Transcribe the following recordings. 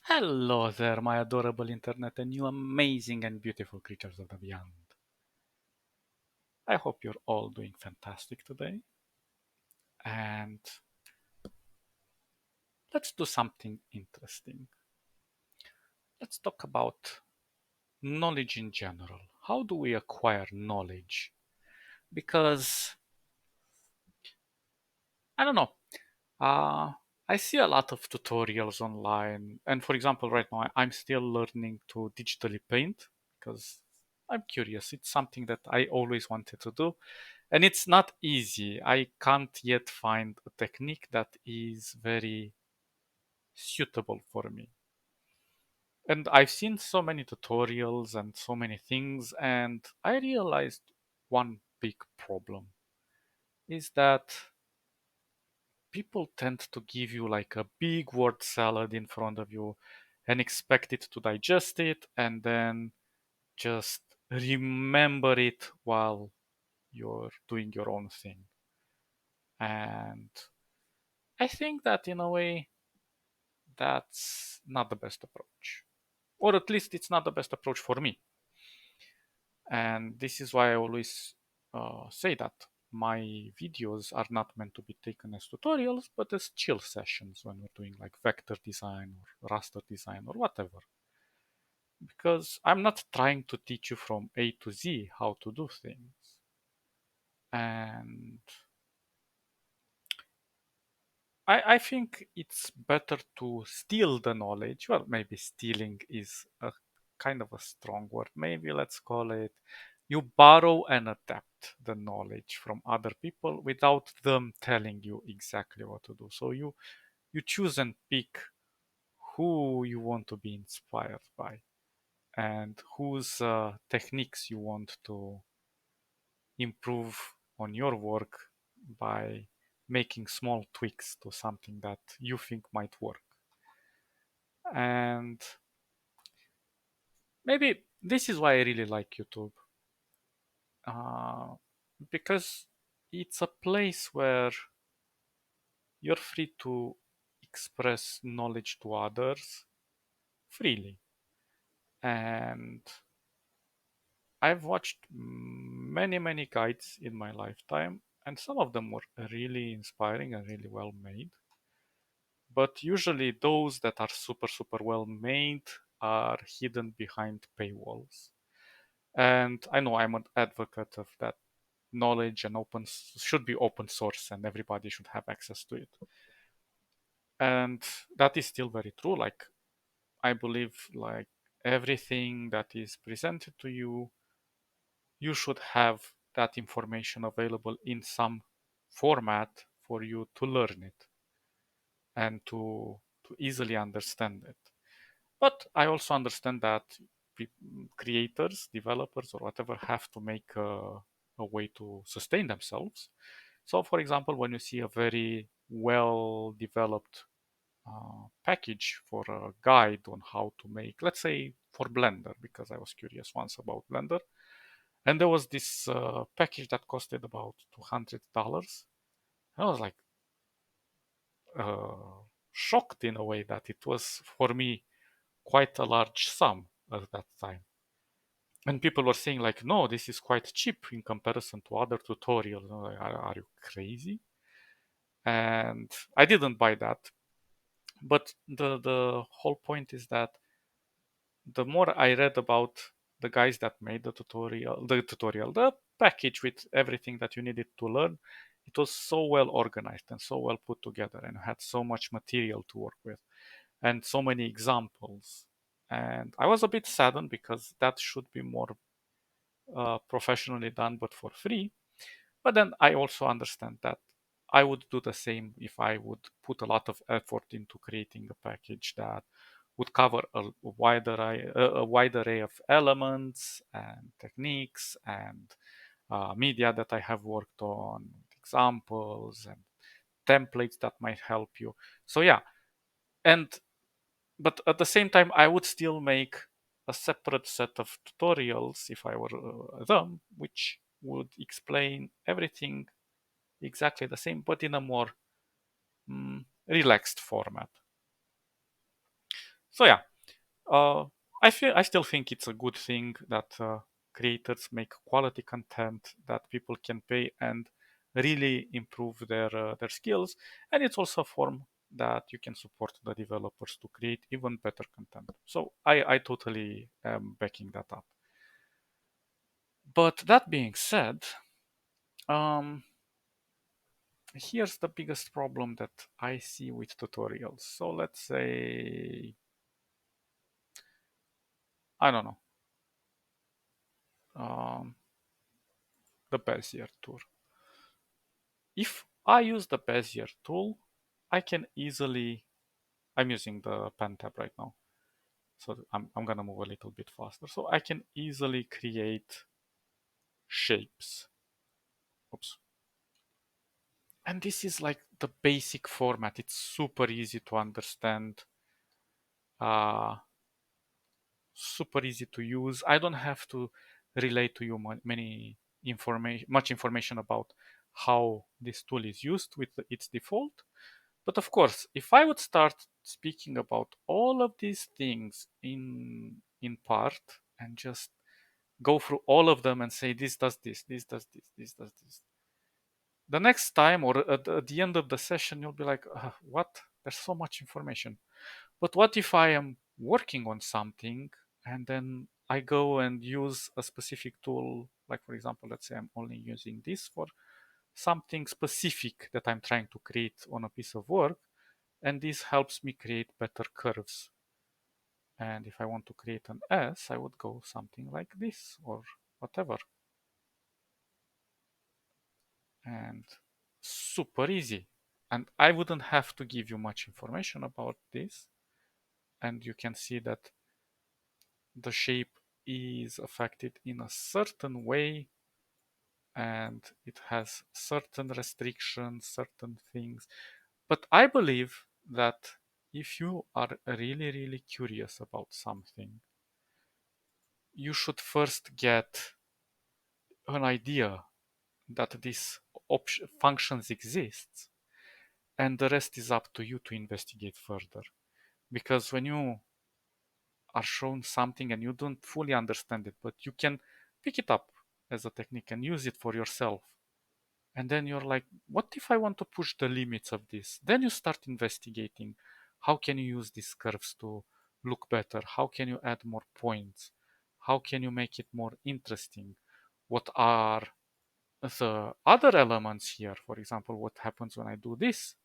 Hello there, my adorable internet and you amazing and beautiful creatures of the beyond. I hope you're all doing fantastic today. And let's do something interesting. Let's talk about knowledge in general. How do we acquire knowledge? Because, I don't know, uh, I see a lot of tutorials online. And for example, right now, I'm still learning to digitally paint because I'm curious. It's something that I always wanted to do. And it's not easy. I can't yet find a technique that is very suitable for me. And I've seen so many tutorials and so many things, and I realized one big problem is that people tend to give you like a big word salad in front of you and expect it to digest it and then just remember it while you're doing your own thing. And I think that in a way, that's not the best approach. Or at least it's not the best approach for me. And this is why I always say that my videos are not meant to be taken as tutorials, but as chill sessions when we're doing like vector design or raster design or whatever. Because I'm not trying to teach you from A to Z how to do things. And I think it's better to steal the knowledge. Well, maybe stealing is a kind of a strong word. Maybe let's call it you borrow and adapt the knowledge from other people without them telling you exactly what to do. So you choose and pick who you want to be inspired by and whose techniques you want to improve on your work by making small tweaks to something that you think might work. And maybe this is why I really like YouTube, uh, because it's a place where you're free to express knowledge to others freely. And I've watched many guides in my lifetime, and some of them were really inspiring and really well made. But usually, those that are super well made are hidden behind paywalls. And I know I'm an advocate of that knowledge and should be open source and everybody should have access to it. And that is still very true. Like I believe like everything that is presented to you, you should have that information available in some format for you to learn it and to easily understand it. But I also understand that creators, developers, or whatever have to make a way to sustain themselves. So, for example, when you see a very well developed package for a guide on how to make, let's say, for Blender, because I was curious once about Blender, and there was this package that costed about $200. I was like uh, shocked in a way that it was for me quite a large sum at that time. And people were saying like, no, this is quite cheap in comparison to other tutorials. I'm like, are you crazy? And I didn't buy that. But the whole point is that the more I read about the guys that made the package with everything that you needed to learn, it was so well organized and so well put together and had so much material to work with and so many examples. And I was a bit saddened because that should be more professionally done, but for free. But then I also understand that I would do the same if I would put a lot of effort into creating a package that would cover a wide array of elements and techniques and media that I have worked on, examples and templates that might help you. So yeah, and but at the same time, I would still make a separate set of tutorials if I were them, which would explain everything exactly the same, but in a more relaxed format. So yeah, uh, I still think it's a good thing that creators make quality content that people can pay and really improve their skills, and it's also a form that you can support the developers to create even better content. So I totally am backing that up. But that being said, um, here's the biggest problem that I see with tutorials. So let's say, I don't know, um, the Bezier tool. If I use the Bezier tool, I can easily, I'm using the pen tab right now, so I'm gonna move a little bit faster. So I can easily create shapes. Oops. And this is like the basic format. It's super easy to understand, uh, super easy to use. I don't have to relate to you much information about how this tool is used with its default. But of course, if I would start speaking about all of these things in part and just go through all of them and say this does this, this does this, this does this, the next time or at the end of the session you'll be like, what? There's so much information. But what if I am working on something and then I go and use a specific tool, like for example, let's say I'm only using this for something specific that I'm trying to create on a piece of work, and this helps me create better curves. And if I want to create an S, I would go something like this or whatever. And super easy. And I wouldn't have to give you much information about this. And you can see that the shape is affected in a certain way and it has certain restrictions, certain things. But I believe that if you are really, really curious about something, you should first get an idea that these functions exist, and the rest is up to you to investigate further. Because when you are shown something and you don't fully understand it, but you can pick it up as a technique and use it for yourself, and then you're like, what if I want to push the limits of this? Then you start investigating, how can you use these curves to look better? How can you add more points? How can you make it more interesting? What are the other elements here? For example, what happens when I do this?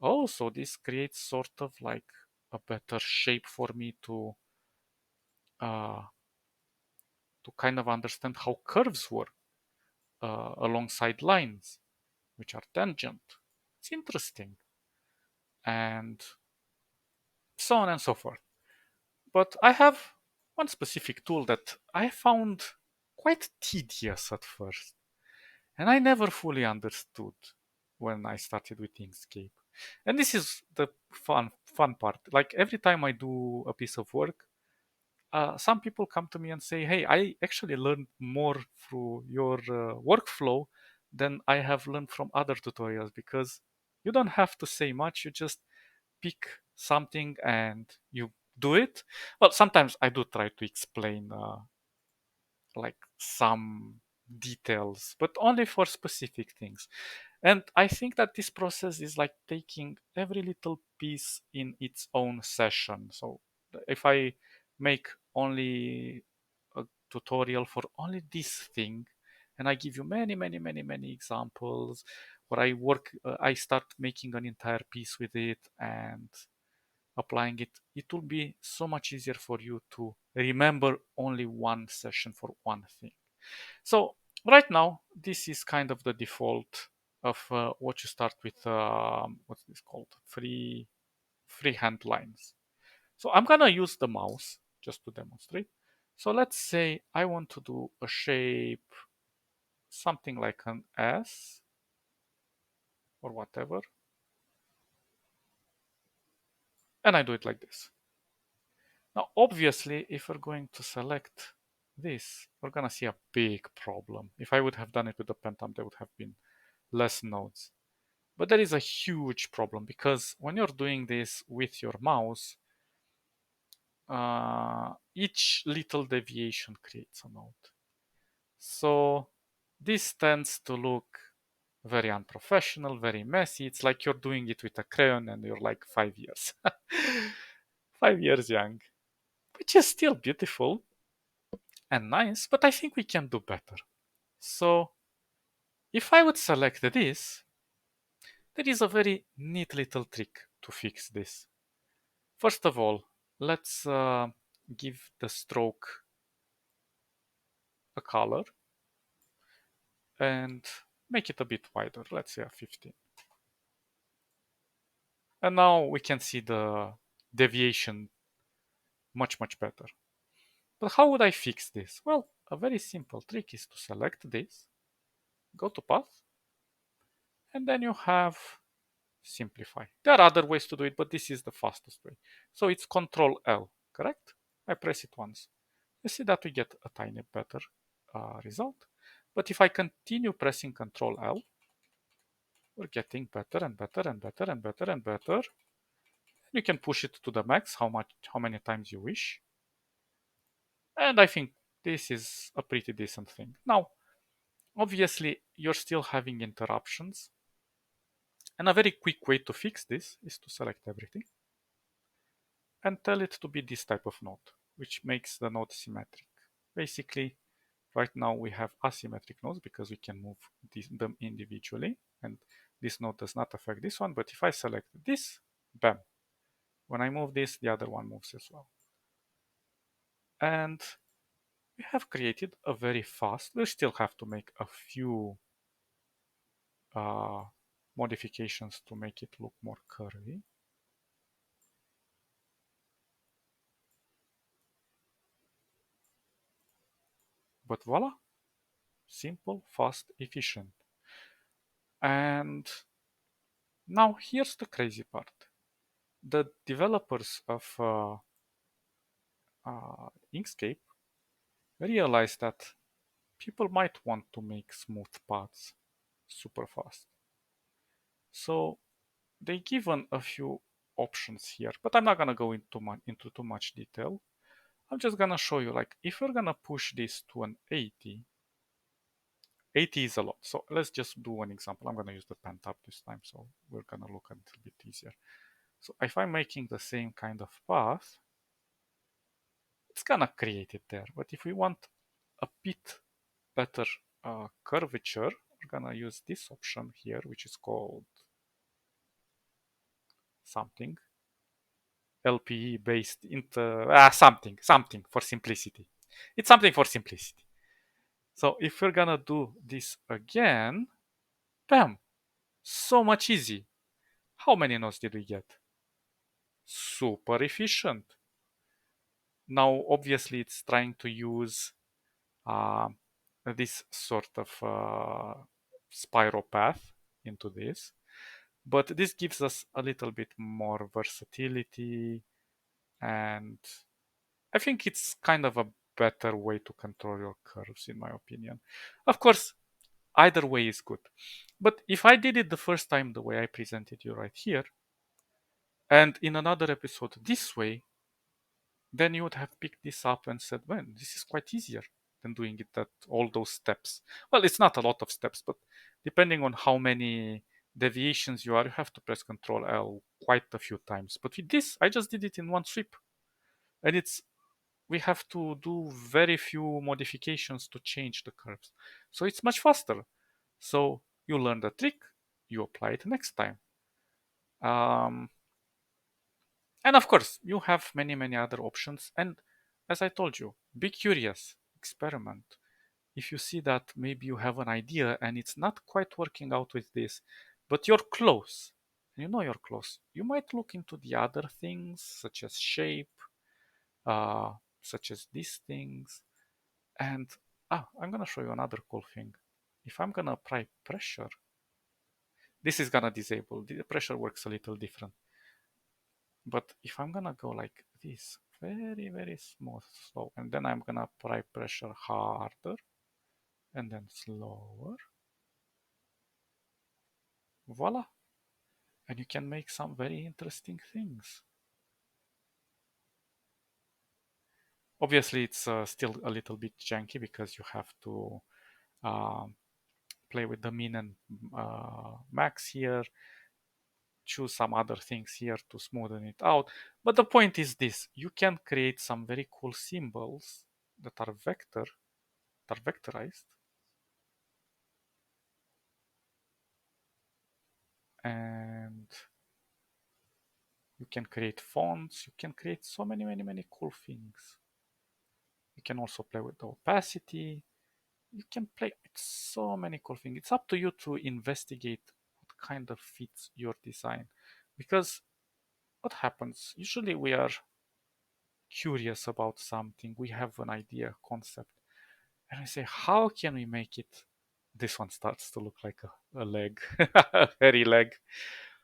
Oh, so this creates sort of like a better shape for me uh, to kind of understand how curves work alongside lines, which are tangent. It's interesting, and so on and so forth. But I have one specific tool that I found quite tedious at first, and I never fully understood when I started with Inkscape. And this is the fun part. Like every time I do a piece of work, some people come to me and say, "Hey, I actually learned more through your workflow than I have learned from other tutorials because you don't have to say much. You just pick something and you do it." Well, sometimes I do try to explain like some details, but only for specific things. And I think that this process is like taking every little piece in its own session. So if I make only a tutorial for only this thing, and I give you many examples where I start making an entire piece with it and applying it, it will be so much easier for you to remember only one session for one thing. So right now, this is kind of the default of what you start with. What's this called? Freehand lines. So I'm gonna use the mouse just to demonstrate. So let's say I want to do a shape, something like an S or whatever, and I do it like this. Now, obviously, if we're going to select this, we're gonna see a big problem. If I would have done it with the Panda, there would have been less nodes. But there is a huge problem because when you're doing this with your mouse, each little deviation creates a node. So this tends to look very unprofessional, very messy. It's like you're doing it with a crayon and you're like 5 years. 5 years young, which is still beautiful and nice, but I think we can do better. So if I would select this, there is a very neat little trick to fix this. First of all, let's give the stroke a color and make it a bit wider. Let's say a 15. And now we can see the deviation much better. But how would I fix this? Well, a very simple trick is to select this, go to path, and then you have simplify. There are other ways to do it, but this is the fastest way. So it's Control L, correct? I press it once. You see that we get a tiny better result. But if I continue pressing Control L, we're getting better and better and better and better and better. You can push it to the max, how many times you wish. And I think this is a pretty decent thing. Now, obviously, you're still having interruptions. And a very quick way to fix this is to select everything and tell it to be this type of node, which makes the node symmetric. Basically, right now we have asymmetric nodes because we can move them individually, and this node does not affect this one. But if I select this, bam, when I move this, the other one moves as well. And we have created a very fast, we still have to make a few uh, modifications to make it look more curvy. But voila, simple, fast, efficient. And now here's the crazy part. The developers of Inkscape realized that people might want to make smooth paths super fast. So they given a few options here, but I'm not gonna go into too much detail. I'm just gonna show you, like, if we're gonna push this to an 80, 80 is a lot. So let's just do an example. I'm gonna use the Panda this time, so we're gonna look a little bit easier. So if I'm making the same kind of path, it's gonna create it there. But if we want a bit better curvature, we're gonna use this option here, which is called something LPE based into something for simplicity. It's something for simplicity. So if we're gonna do this again, bam, so much easy. How many nodes did we get? Super efficient. Now, obviously, it's trying to use uh, this sort of spiral path into this. But this gives us a little bit more versatility, and I think it's kind of a better way to control your curves, in my opinion. Of course, either way is good. But if I did it the first time the way I presented you right here, and in another episode this way, then you would have picked this up and said, well, this is quite easier than doing it at all those steps. Well, it's not a lot of steps, but depending on how many deviations you are, you have to press Control L quite a few times. But with this, I just did it in one sweep. And we have to do very few modifications to change the curves. So it's much faster. So you learn the trick, you apply it next time. Um, And of course, you have many other options. And as I told you, be curious, experiment. If you see that maybe you have an idea and it's not quite working out with this, but you're close, you know you're close, you might look into the other things, such as shape, uh, such as these things. And I'm gonna show you another cool thing. If I'm gonna apply pressure, this is gonna disable. The pressure works a little different. But if I'm gonna go like this, very smooth, slow, and then I'm gonna apply pressure harder and then slower, voila. And you can make some very interesting things. Obviously, it's still a little bit janky because you have to uh, play with the min and max here, choose some other things here to smoothen it out. But the point is this: you can create some very cool symbols that are vectorized, and you can create fonts. You can create so many cool things. You can also play with the opacity. You can play with so many cool things. It's up to you to investigate what kind of fits your design. Because what happens? Usually we are curious about something, we have an idea, concept, and we say, how can we make it? This one starts to look like a leg, a hairy leg.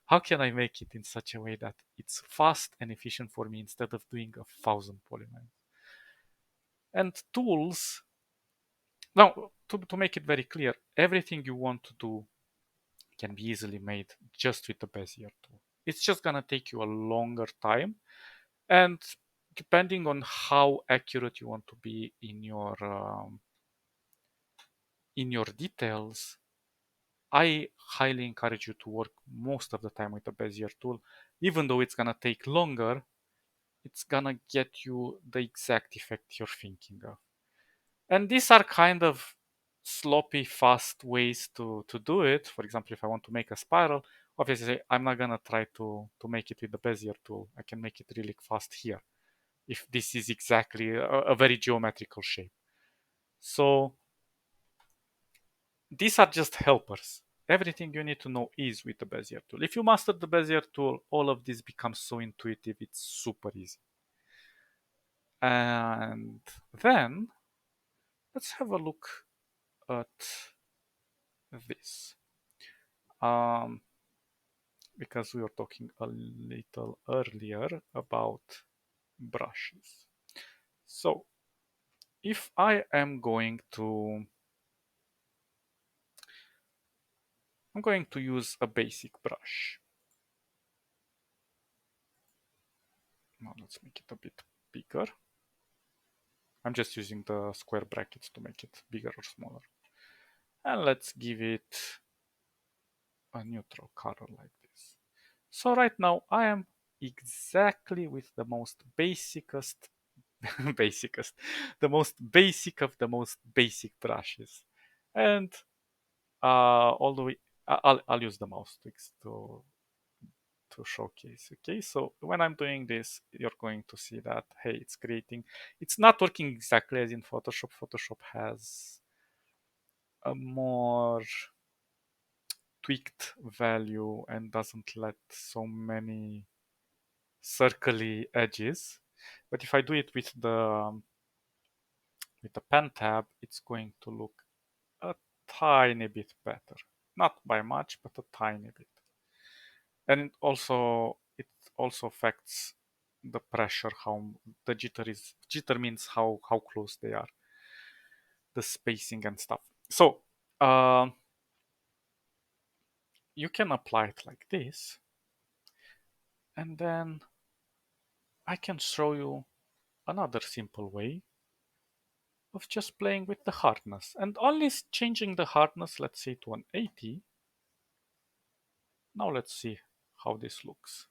How can I make it in such a way that it's fast and efficient for me instead of doing 1,000 polylines? And tools, now, to make it very clear, everything you want to do can be easily made just with the Bezier tool. It's just gonna take you a longer time, and depending on how accurate you want to be in your details, I highly encourage you to work most of the time with the Bezier tool. Even though it's gonna take longer, it's gonna get you the exact effect you're thinking of. And these are kind of sloppy, fast ways to do it. For example, if I want to make a spiral, obviously I'm not gonna try to make it with the Bezier tool. I can make it really fast here, if this is exactly a very geometrical shape. So these are just helpers. Everything you need to know is with the Bezier tool. If you master the Bezier tool, all of this becomes so intuitive, it's super easy. And then let's have a look at this. Um, because we were talking a little earlier about brushes. So if I am I'm going to use a basic brush. Now let's make it a bit bigger. I'm just using the square brackets to make it bigger or smaller. And let's give it a neutral color like this. So right now I am exactly with the most basicest, basicest, the most basic of the most basic brushes. And all the way, I'll use the mouse to showcase. Okay, so when I'm doing this, you're going to see that, hey, it's not working exactly as in Photoshop. Photoshop has a more tweaked value and doesn't let so many circly edges. But if I do it with the pen tab, it's going to look a tiny bit better. Not by much, but a tiny bit. And it also affects the pressure, how the jitter means how close they are, the spacing and stuff. So you can apply it like this, and then I can show you another simple way of just playing with the hardness, and only changing the hardness, let's say to an 80. Now let's see how this looks.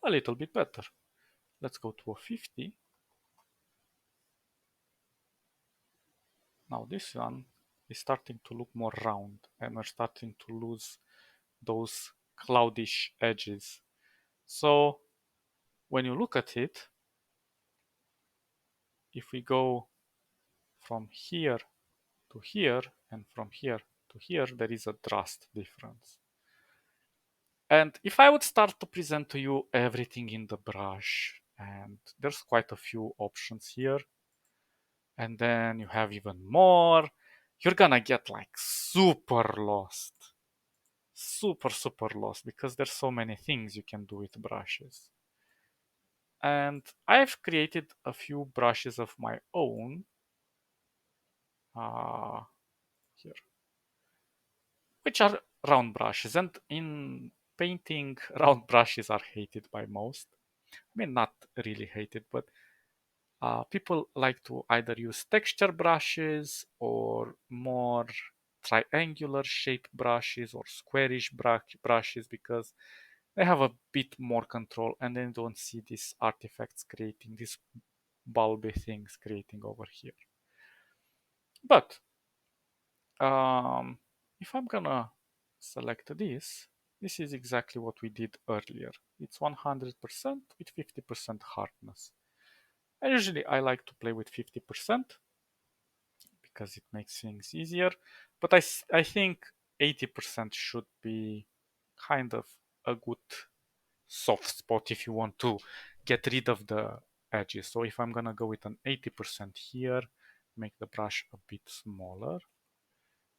A little bit better. Let's go to a 50. Now this one is starting to look more round, and we're starting to lose those cloudish edges. So when you look at it, if we go from here to here and from here to here, there is a drastic difference. And if I would start to present to you everything in the brush, and there's quite a few options here, and then you have even more, you're gonna get like super lost. Super lost, because there's so many things you can do with brushes. And I've created a few brushes of my own here, which are round brushes. And in painting, round brushes are hated by most. I mean, not really hate it, but people like to either use texture brushes or more triangular shape brushes or squarish brushes because they have a bit more control and then don't see these artifacts creating these bulby things creating over here. But if I'm gonna select this is exactly what we did earlier. It's 100% with 50% hardness. And usually I like to play with 50% because it makes things easier. But I think 80% should be kind of a good soft spot if you want to get rid of the edges. So if I'm gonna go with an 80% here, make the brush a bit smaller.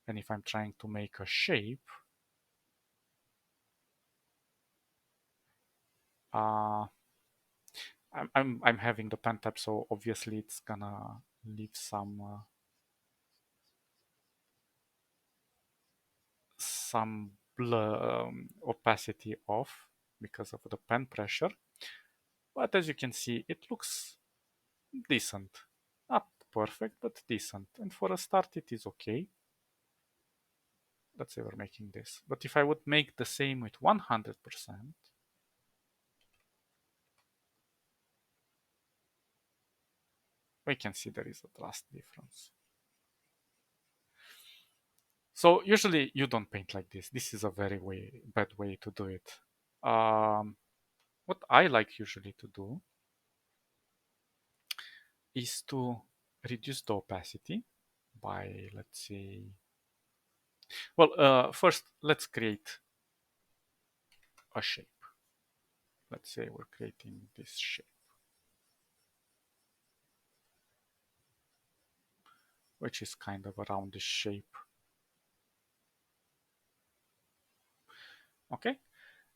And if I'm trying to make a shape, uh, I'm having the pen tab, so obviously it's gonna leave some blur, opacity off because of the pen pressure. But as you can see, it looks decent. Not perfect, but decent. And for a start, it is okay. Let's say we're making this. But if I would make the same with 100%, we can see there is a drastic difference. So usually you don't paint like this. This is a very bad way to do it. What I like usually to do is to reduce the opacity by, let's say, well, first let's create a shape. Let's say we're creating this shape, which is kind of around this shape. Okay.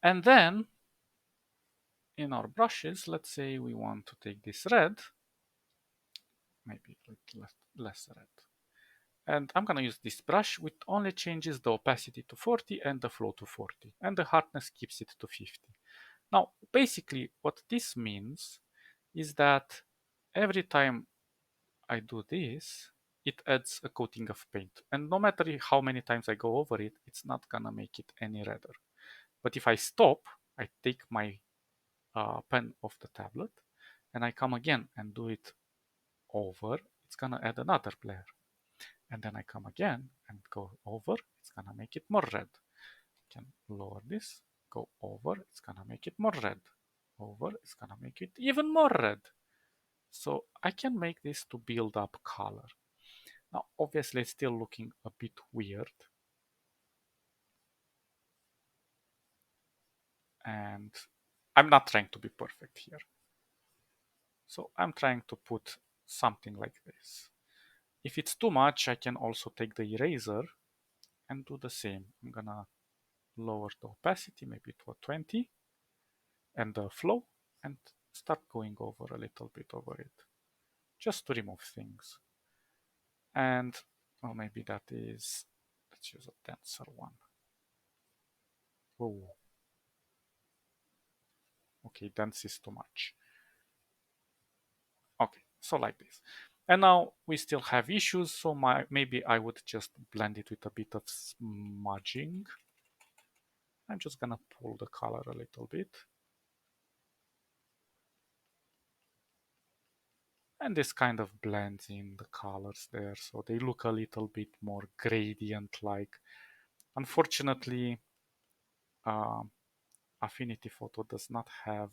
And then in our brushes, let's say we want to take this red, maybe a little less red. And I'm going to use this brush which only changes the opacity to 40 and the flow to 40. And the hardness keeps it to 50. Now, basically, what this means is that every time I do this, it adds a coating of paint. And no matter how many times I go over it, it's not going to make it any redder. But if I stop, I take my pen off the tablet and I come again and do it over, it's going to add another layer. And then I come again and go over, it's going to make it more red. I can lower this, go over, it's going to make it more red. Over, it's going to make it even more red. So I can make this to build up color. Now, obviously, it's still looking a bit weird. And I'm not trying to be perfect here. So I'm trying to put something like this. If it's too much, I can also take the eraser and do the same. I'm gonna lower the opacity, maybe to a 20, and the flow, and start going over a little bit over it, just to remove things. And well, maybe that is, let's use a denser one. Oh, okay, dense is too much. Okay, so like this. And now we still have issues, so maybe I would just blend it with a bit of smudging. I'm just gonna pull the color a little bit. And this kind of blends in the colors there, so they look a little bit more gradient-like. Unfortunately, Affinity Photo does not have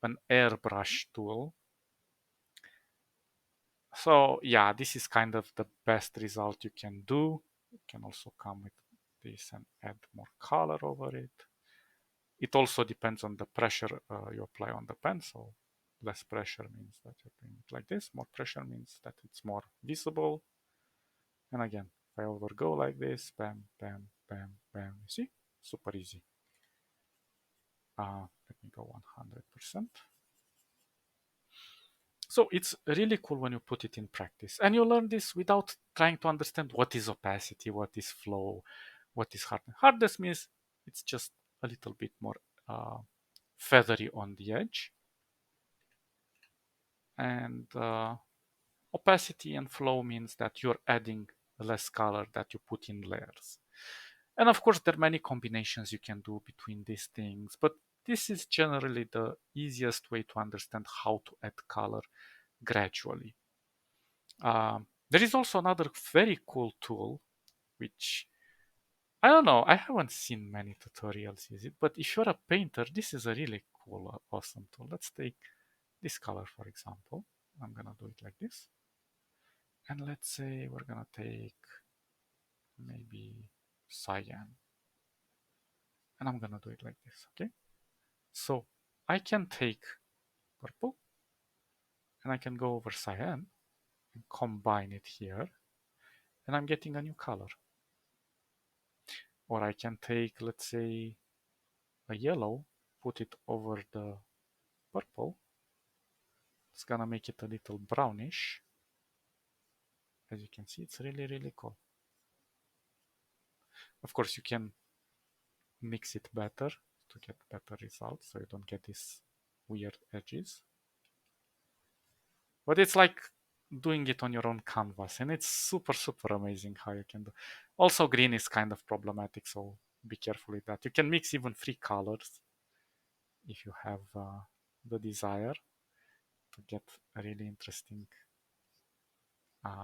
an airbrush tool. So yeah, this is kind of the best result you can do. You can also come with this and add more color over it. It also depends on the pressure you apply on the pen. So less pressure means that you're doing it like this. More pressure means that it's more visible. And again, if I overgo like this, bam, bam, bam, bam, you see? Super easy. Let me go 100%. So it's really cool when you put it in practice. And you learn this without trying to understand what is opacity, what is flow, what is hardness. Hardness means it's just a little bit more feathery on the edge. And opacity and flow means that you're adding less color that you put in layers. And of course, there are many combinations you can do between these things, but this is generally the easiest way to understand how to add color gradually. There is also another very cool tool, which I don't know, I haven't seen many tutorials use it, but if you're a painter, this is a really cool, awesome tool. Let's take this color, for example. I'm gonna do it like this. And let's say we're gonna take maybe cyan. And I'm gonna do it like this, okay? So I can take purple and I can go over cyan and combine it here, and I'm getting a new color. Or I can take, let's say, a yellow, put it over the purple. It's gonna make it a little brownish. As you can see, it's really, really cool. Of course, you can mix it better to get better results, so you don't get these weird edges. But it's like doing it on your own canvas, and it's super, super amazing how you can do. Also, green is kind of problematic, so be careful with that. You can mix even 3 colors if you have the desire to get really interesting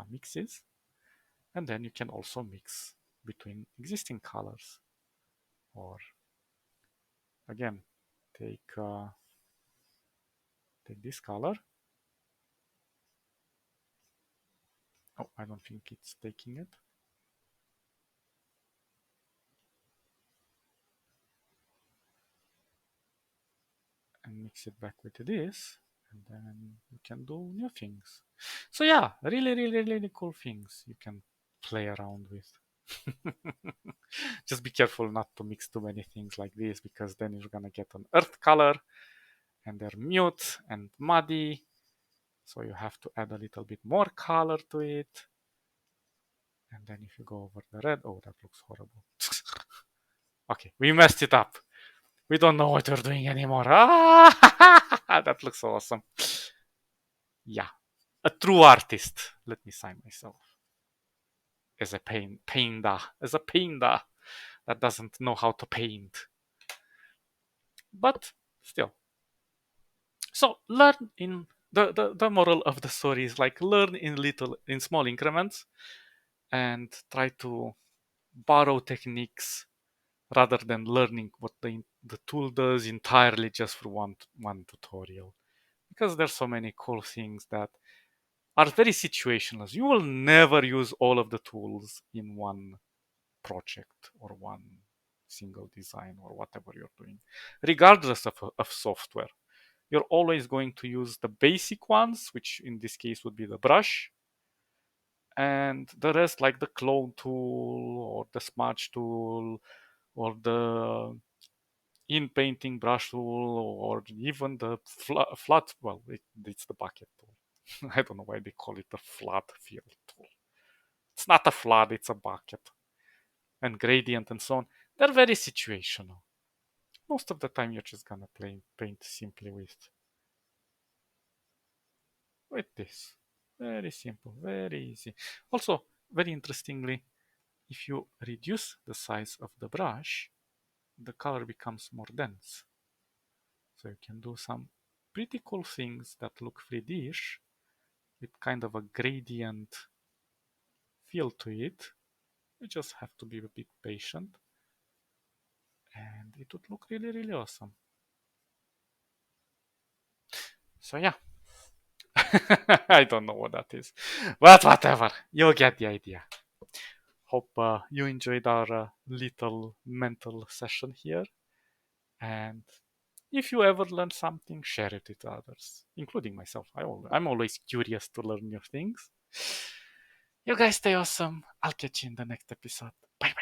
mixes. And then you can also mix between existing colors, or again, take this color. Oh, I don't think it's taking it. And mix it back with this, and then you can do new things. So yeah, really, really, really cool things you can play around with. Just be careful not to mix too many things like this, because then you're gonna get an earth color and they're mute and muddy. So you have to add a little bit more color to it. And then if you go over the red, oh, that looks horrible. Okay, we messed it up. We don't know what we're doing anymore. Ah, that looks awesome. Yeah, a true artist. Let me sign myself as a panda that doesn't know how to paint. But still, so learn in the moral of the story is like learn in small increments and try to borrow techniques rather than learning what the tool does entirely just for one tutorial, because there's so many cool things that are very situational. You will never use all of the tools in one project or one single design or whatever you're doing, regardless of software. You're always going to use the basic ones, which in this case would be the brush, and the rest, like the clone tool or the smudge tool or the in painting brush tool, or even the flat, well, it's the bucket tool. I don't know why they call it the flat fill tool. It's not a flood, it's a bucket. And gradient and so on. They're very situational. Most of the time you're just gonna paint simply with this. Very simple, very easy. Also, very interestingly, if you reduce the size of the brush, the color becomes more dense. So you can do some pretty cool things that look 3D-ish with kind of a gradient feel to it. You just have to be a bit patient and it would look really, really awesome. So yeah, I don't know what that is, but whatever, you'll get the idea. Hope you enjoyed our little mental session here, and if you ever learn something, share it with others, including myself. I'm always curious to learn new things. You guys stay awesome. I'll catch you in the next episode. Bye.